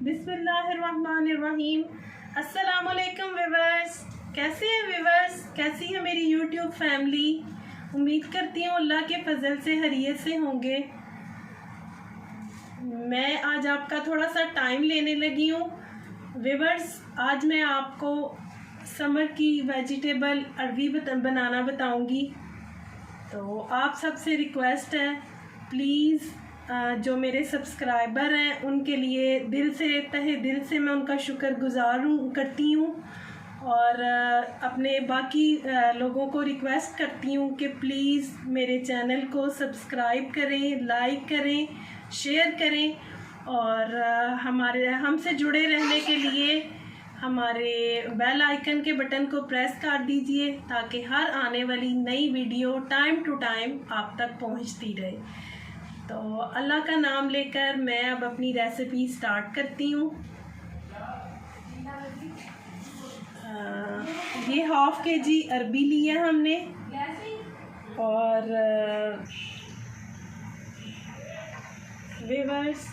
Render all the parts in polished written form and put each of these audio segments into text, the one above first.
बिस्मिल्लाहिर्रहमानिर्रहीम। अस्सलामुअलैकुम व्यूअर्स, कैसे हैं व्यूअर्स? कैसी है मेरी यूट्यूब फैमिली? उम्मीद करती हूँ अल्लाह के फजल से खैरियत से होंगे। मैं आज आपका थोड़ा सा टाइम लेने लगी हूँ व्यूअर्स। आज मैं आपको समर की वेजिटेबल अरबी बनाना बताऊँगी। तो आप सबसे रिक्वेस्ट है, प्लीज़ जो मेरे सब्सक्राइबर हैं उनके लिए दिल से, तहे दिल से मैं उनका शुक्रगुजार करती हूँ। और अपने बाकी लोगों को रिक्वेस्ट करती हूँ कि प्लीज़ मेरे चैनल को सब्सक्राइब करें, लाइक करें, शेयर करें और हमसे जुड़े रहने के लिए हमारे बेल आइकन के बटन को प्रेस कर दीजिए ताकि हर आने वाली नई वीडियो टाइम टू टाइम आप तक पहुंचती रहे। तो अल्लाह का नाम लेकर मैं अब अपनी रेसिपी स्टार्ट करती हूँ। ये हाफ़ kg अरबी लिया हमने और व्यूअर्स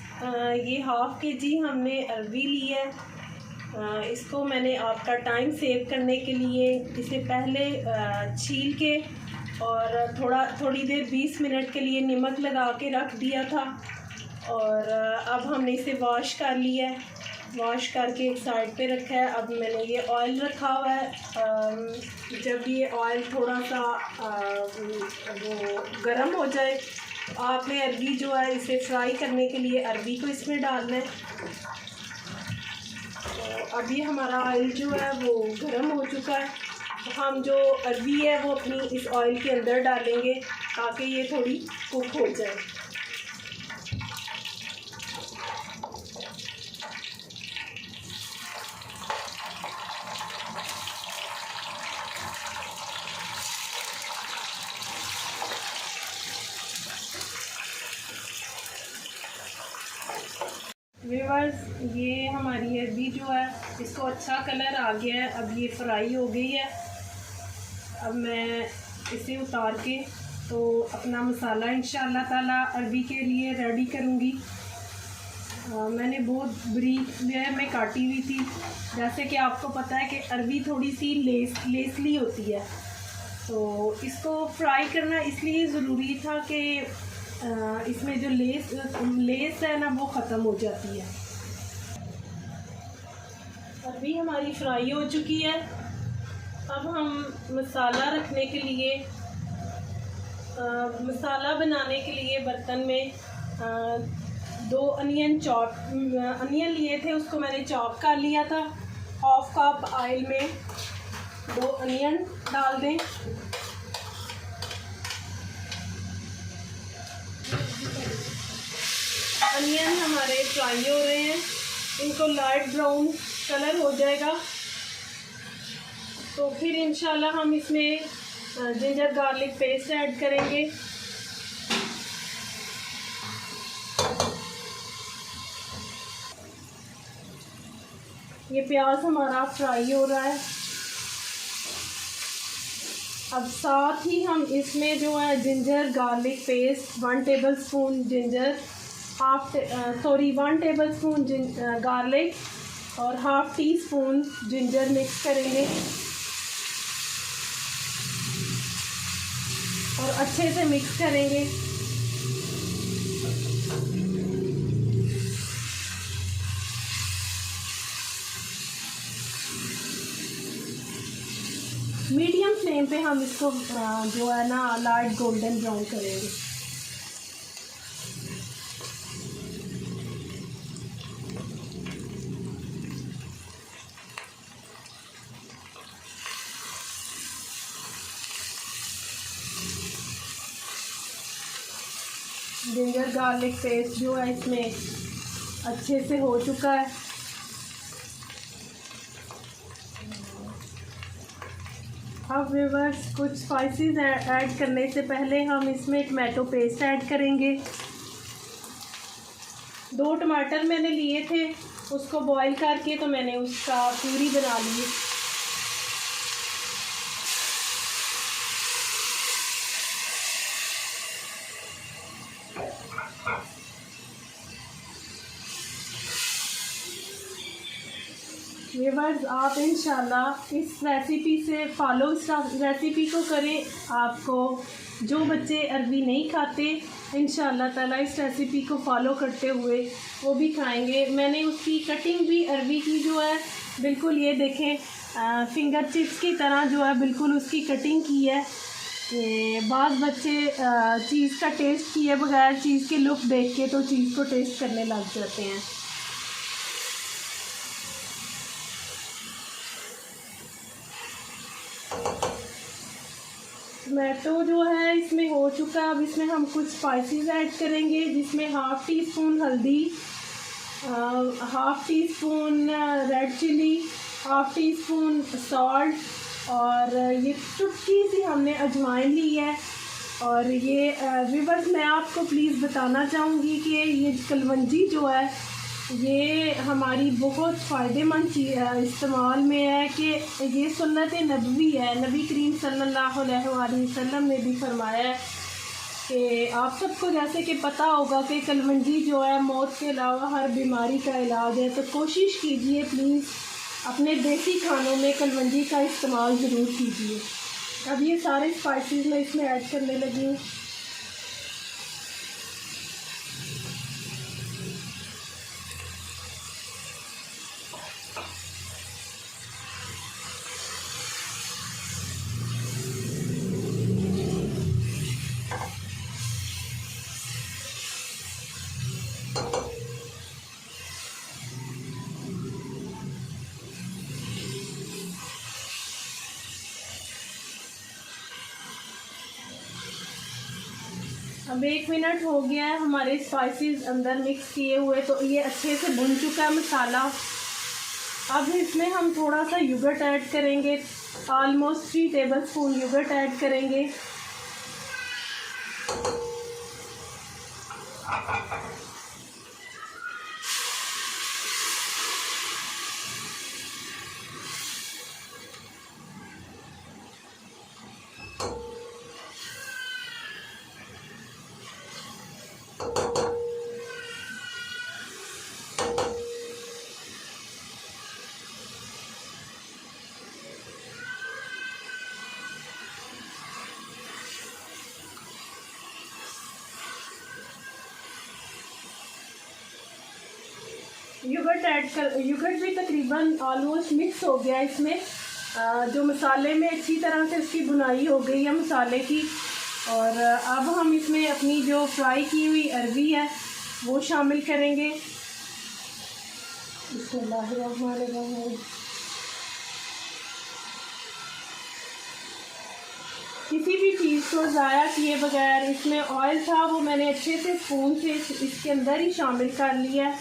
ये हाफ़ kg हमने अरबी लिया है। इसको मैंने आपका टाइम सेव करने के लिए इसे पहले छील के और थोड़ी देर 20 मिनट के लिए नमक लगा के रख दिया था। और अब हमने इसे वॉश कर लिया है, वॉश करके एक साइड पे रखा है। अब मैंने ये ऑयल रखा हुआ है। जब ये ऑयल थोड़ा सा वो गर्म हो जाए तो आपने अरबी जो है इसे फ्राई करने के लिए अरबी को इसमें डालना है। तो अभी हमारा ऑयल जो है वो गर्म हो चुका है। तो हम जो अरबी है वो अपनी इस ऑयल के अंदर डालेंगे ताकि ये थोड़ी कुक हो जाए। व्यूअर्स ये हमारी अरबी जो है इसको अच्छा कलर आ गया है, अब ये फ्राई हो गई है। अब मैं इसे उतार के तो अपना मसाला इंशाअल्लाह ताला अरबी के लिए रेडी करूँगी। मैंने बहुत बारीक में काटी हुई थी। जैसे कि आपको पता है कि अरबी थोड़ी सी लेसली होती है, तो इसको फ्राई करना इसलिए ज़रूरी था कि इसमें जो लेस है ना वो ख़त्म हो जाती है। अरबी हमारी फ्राई हो चुकी है। अब हम मसाला रखने के लिए मसाला बनाने के लिए बर्तन में 2 अनियन लिए थे, उसको मैंने चॉप कर लिया था। हाफ कप ऑयल में 2 अनियन डाल दें। अनियन हमारे फ्राई हो रहे हैं, इनको लाइट ब्राउन कलर हो जाएगा तो फिर इंशाल्लाह हम इसमें जिंजर गार्लिक पेस्ट ऐड करेंगे। ये प्याज हमारा फ्राई हो रहा है। अब साथ ही हम इसमें जो है ginger garlic paste 1 tablespoon ginger, 1 tablespoon garlic और ½ टीस्पून जिंजर मिक्स करेंगे और अच्छे से मिक्स करेंगे। मीडियम फ्लेम पे हम इसको जो है ना लाइट गोल्डन ब्राउन करेंगे। जिंजर गार्लिक पेस्ट जो है इसमें अच्छे से हो चुका है। अब व्यूअर्स कुछ स्पाइसेस ऐड करने से पहले हम इसमें टमाटो पेस्ट ऐड करेंगे। 2 टमाटर मैंने लिए थे, उसको बॉईल करके तो मैंने उसका प्यूरी बना ली। व्यूअर्स, आप इंशाल्लाह इस रेसिपी से फॉलो इस रेसिपी को करें। आपको जो बच्चे अरबी नहीं खाते इंशाल्लाह ताला इस रेसिपी को फॉलो करते हुए वो भी खाएंगे। मैंने उसकी कटिंग भी अरबी की जो है बिल्कुल ये देखें फिंगर चिप्स की तरह जो है बिल्कुल उसकी कटिंग की है। बाद बच्चे चीज़ का टेस्ट किए बगैर चीज़ की लुक देख के तो चीज़ को टेस्ट करने लग जाते हैं। टमाटो जो है इसमें हो चुका है। अब इसमें हम कुछ स्पाइसेस ऐड करेंगे, जिसमें हाफ़ टी स्पून हल्दी, half teaspoon red chilli, half teaspoon salt और ये चुटकी सी हमने अजवाइन ली है। और ये व्यूअर्स, मैं आपको प्लीज़ बताना चाहूँगी कि ये कलवंजी जो है ये हमारी बहुत फ़ायदेमंद चीज़ इस्तेमाल में है कि ये सुन्नत नबवी है। नबी करीम सल्लल्लाहु अलैहि वसल्लम ने भी फरमाया है कि आप सबको जैसे कि पता होगा कि कलवंजी जो है मौत के अलावा हर बीमारी का इलाज है। तो कोशिश कीजिए प्लीज़ अपने देसी खानों में कलवंजी का इस्तेमाल ज़रूर कीजिए। अब ये सारे स्पाइसेस मैं इसमें ऐड करने लगी हूँ। अब 1 मिनट हो गया है हमारे स्पाइसेस अंदर मिक्स किए हुए, तो ये अच्छे से भुन चुका है मसाला। अब इसमें हम थोड़ा सा योगर्ट ऐड करेंगे, ऑलमोस्ट 3 टेबलस्पून योगर्ट ऐड करेंगे। योगर्ट भी तकरीबन ऑलमोस्ट मिक्स हो गया इसमें। जो मसाले में अच्छी तरह से उसकी बुनाई हो गई है मसाले की। और अब हम इसमें अपनी जो फ्राई की हुई अरबी है वो शामिल करेंगे। बिस्मिल्लाहिर्रहमानिर्रहीम। किसी भी चीज़ को ज़ाया किए बगैर इसमें ऑयल था वो मैंने अच्छे से स्पून से इसके अंदर ही शामिल कर लिया।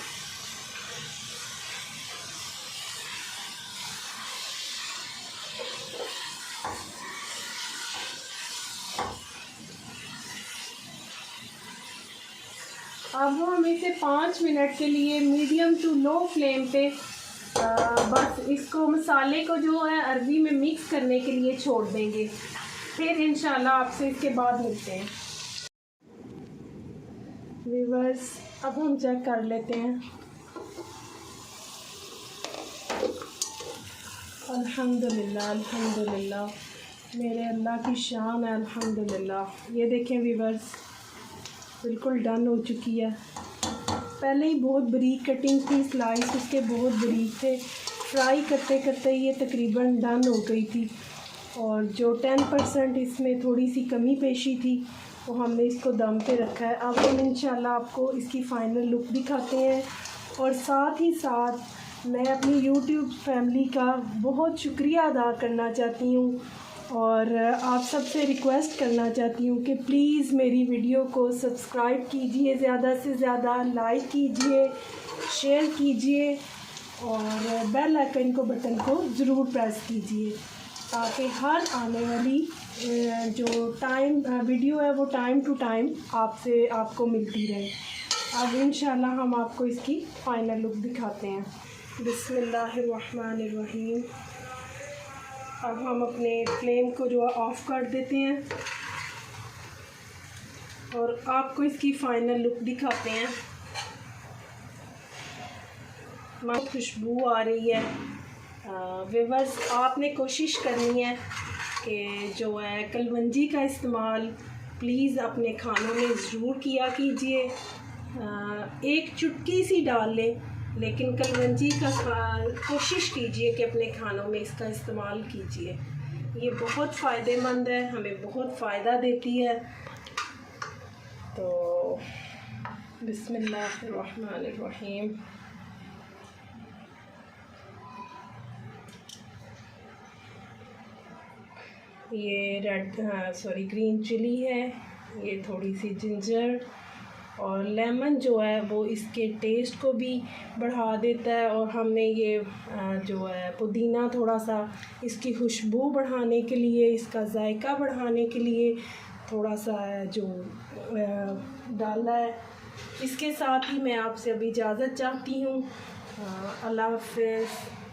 अब हम इसे 5 मिनट के लिए मीडियम टू लो फ्लेम पे बस इसको मसाले को जो है अरबी में मिक्स करने के लिए छोड़ देंगे। फिर इंशाल्लाह आपसे इसके बाद मिलते हैं। व्यूअर्स, अब हम चेक कर लेते हैं। अल्हम्दुलिल्लाह, अल्हम्दुलिल्लाह, मेरे अल्लाह की शान है, अल्हम्दुलिल्लाह। ये देखें व्यूअर्स, बिल्कुल डन हो चुकी है। पहले ही बहुत बारीक कटिंग थी, स्लाइस उसके बहुत बारीक थे। फ्राई करते करते ये तकरीबन डन हो गई थी। और जो 10% इसमें थोड़ी सी कमी पेशी थी वो हमने इसको दम पे रखा है। अब हम इंशाल्लाह आपको इसकी फ़ाइनल लुक दिखाते हैं। और साथ ही साथ मैं अपनी YouTube फैमिली का बहुत शुक्रिया अदा करना चाहती हूँ और आप सबसे रिक्वेस्ट करना चाहती हूँ कि प्लीज़ मेरी वीडियो को सब्सक्राइब कीजिए, ज़्यादा से ज़्यादा लाइक कीजिए, शेयर कीजिए और बेल आइकन को बटन को ज़रूर प्रेस कीजिए ताकि हर आने वाली जो वीडियो है वो टाइम टू टाइम आपको मिलती रहे। अब इंशाल्लाह हम आपको इसकी फ़ाइनल लुक दिखाते हैं। बिस्मिल्लाहिर्रहमानिर्रहीम। अब हम अपने फ्लेम को जो है ऑफ़ कर देते हैं और आपको इसकी फ़ाइनल लुक दिखाते हैं। खुशबू आ रही है व्यूअर्स, आपने कोशिश करनी है कि जो है कलवंजी का इस्तेमाल प्लीज़ अपने खानों में ज़रूर किया कीजिए। एक चुटकी सी डाल लें, लेकिन कलवंजी का कोशिश कीजिए कि अपने खानों में इसका इस्तेमाल कीजिए। ये बहुत फ़ायदेमंद है, हमें बहुत फ़ायदा देती है। तो बिस्मिल्लाहिर्रहमानिर्रहीम। ये ग्रीन चिली है, ये थोड़ी सी जिंजर और लेमन जो है वो इसके टेस्ट को भी बढ़ा देता है। और हमने ये जो है पुदीना थोड़ा सा इसकी खुशबू बढ़ाने के लिए, इसका जायका बढ़ाने के लिए थोड़ा सा जो डाला है। इसके साथ ही मैं आपसे अभी इजाज़त चाहती हूँ। अल्लाह हाफ़िज़।